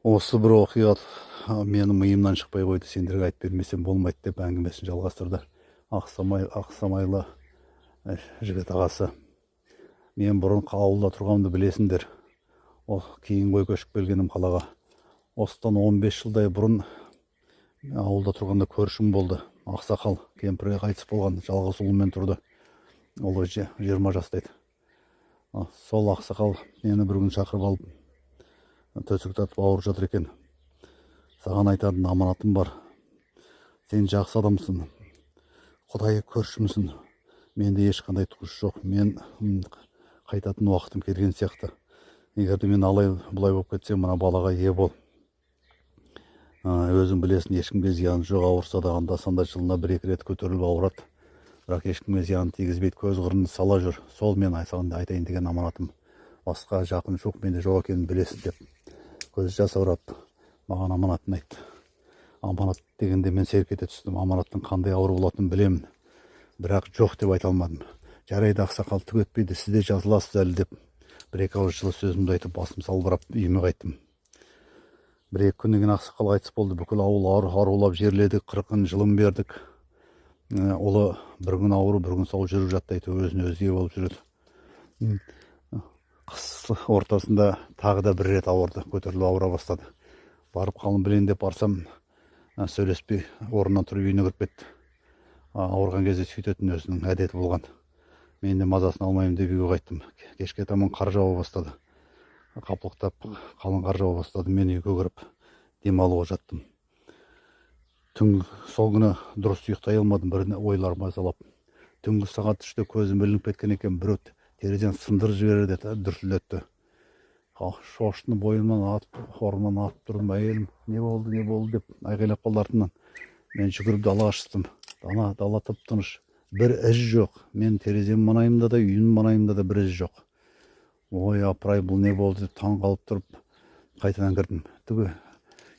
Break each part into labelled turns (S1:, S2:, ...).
S1: Осы бір оқиға менің миымнан шықпай қойды. Сендерге айтып бермесем болмайды деп әңгімесін жалғастырды. Ақсамайлы жігіт ағасы. Мен бұрын ауылда тұрғанымды білесіңдер. Кейін ғой көшіп келгенім қалаға. Осыдан 15 жылдай бұрын ауылда тұрғанда көршім болды. Ақсақал кемпірге қайтыс болған, жалғыз ұлымен тұрды. Ол 20 жастайды. Сол ақсақал мені бір күн шақырып алып, төсек татып ауырып жатыр екен. Саған айтатын аманатым бар. Сен жақсы адамсың. Құдай көршімсің. Менде ешқандай туыс жоқ. Мен қайтатын уақытым келген сияқты. Егер де мен бұлай болып кетсем, мына балаға ие бол. Өзің білесің, ешкімге зияны жоқ. Ауырса да анда-санда жылына 1-2 рет көтеріліп ауырады. Бірақ ешкімге зиян тигізбейді, көз қырын сала жүр. Сол мен саған айтайын деген аманатым. Басқа жақын жоқ, менде жоқ екенін білесің деп. Көз жасаурап маған аманатын айтты. Аманат дегенде мен серк ете түстім. Аманаттың қандай ауыр болатынын білемін. Бірақ жоқ деп айта алмадым. Жарайды ақсақал, түк етпейді, сізде жазыласыз әлі деп 1-2 ауыз жылы сөзімді айтып басым салбырап үйіме қайттым. 1-2 күннен кейін ақсақал қайтыс болды. Бүкіл ауыл арулап жерледік, 40 жылым бердік. Олы бір күн ауыру, бір күн сау жүріп жатты, өзіне өзге болып жүреді. Қыс ортасында тағы да 1 рет ауырды, көтеріліп ауыра бастады. Барып қалын білейін деп барсам, сөйлеспей орнынан тұрып үйіне кіріп кетті. Ауырған кезде сөйтетін өзінің әдеті болған. Мен де мазасын алмайым деп үйге қайттым. Кешке таман қар жауа бастады. Қапылықтап қалың қар жауа бастады. Мен үйге кіріп демалуға жаттым. Сол күні дұрыс ұйықтай алмадым, бір ойлар мазалап. Түнгі сағат 3-те көзім ілініп кеткен екен, біреу терезеден сындырып жіберді, дүрсілдетті. Шошынып бойымнан атып тұрдым, әйелім не болды деп айғайлап қалды артымнан. Мен жүгіріп далаға шықтым. Дала тып-тыныш, бір із жоқ. Мен терезем маңайымда да, үйім маңайымда да бір із жоқ. Ой, апырай, бұл не болды деп таң қалып тұрып, қайтадан кірдім. Түгі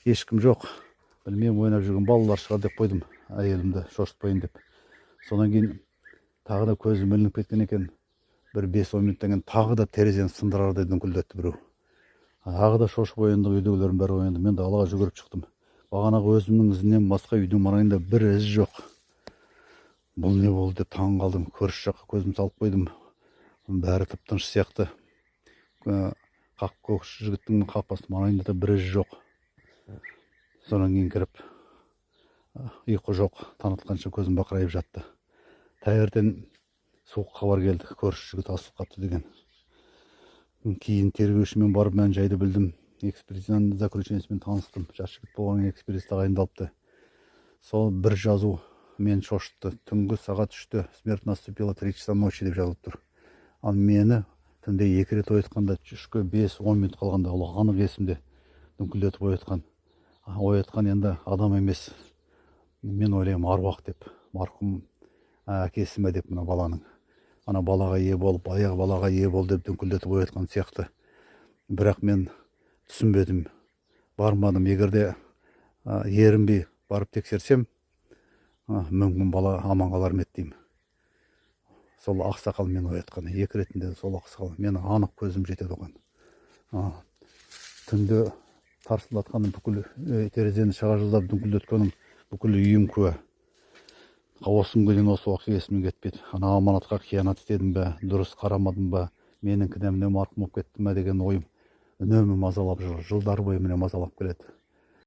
S1: ешкім жоқ. Білмеймін, ойнап жүрген балалар шығар деп қойдым, әйелімді шошытпайын деп. Содан кейін тағы да көзім ілініп кеткен екен. Бір 5-10 минуттан кейін тағы да терезені сындырардай дүңкілдетті біреу. Тағы да шошып оянды, үйдегілерім бәрі оянды. Мен далаға жүгіріп шықтым. Бағанағы өзімнің ізінен басқа үйдің маңайында бір із жоқ. Бұл не болды деп таң қалдым. Көрші жаққа көзім салып қойдым. Бәрі тып-тыныш сияқты. Көрші жігіттің қақпасының маңайында да бір із жоқ. Содан кейін кіріп, ұйқы жоқ, танытқанша көзім бақырайып жатты. Таңертең суық хабар келді, көрші жігіт асылып қапты деген. Кейін тергеушімен барып мән жайды білдім. Экспертизаның заключениесімен таныстым. Жас жігіт болғаннан экспертиза тағайындалыпты. Сол бір жазу мен шошытты. Түнгі сағат 3-те смерть наступила 3 часа ночи деп жазылып тұр. Ал мені түнде 2 рет оятқанда, 3-ке 5-10 минут қалғанда, ол анық есімде дүңкілдетіп оятқан енді адам емес. Мен ойлаймын, аруақ деп. Марқұм әкесі ме деп, мына баланың. Ана балаға ие болып, баяғы балаға ие бол деп дүңкілдетіп оятқан сияқты. Бірақ мен түсінбедім, бармадым. Егерде ерінбей барып тексерсем, мүмкін бала аман қалар ма еді деймін. Сол ақсақал мен оятқан. 2 ретінде сол ақсақал. Мені анық көзім жетеді оған. Түнде тарсылдатқаным, бүкіл терезені шыға жылдап дүңкілдеткенім, бүкіл үйім куә. Осы күнге дейін осы уақиға есімнен кетпеді. Ана аманатқа қиянат істедім бе, дұрыс қарамадым ба, менің кінәмнен марқұм болып кеттім бе деген ойым үнемі мазалап жүр. Жылдар бойы мені мазалап келеді.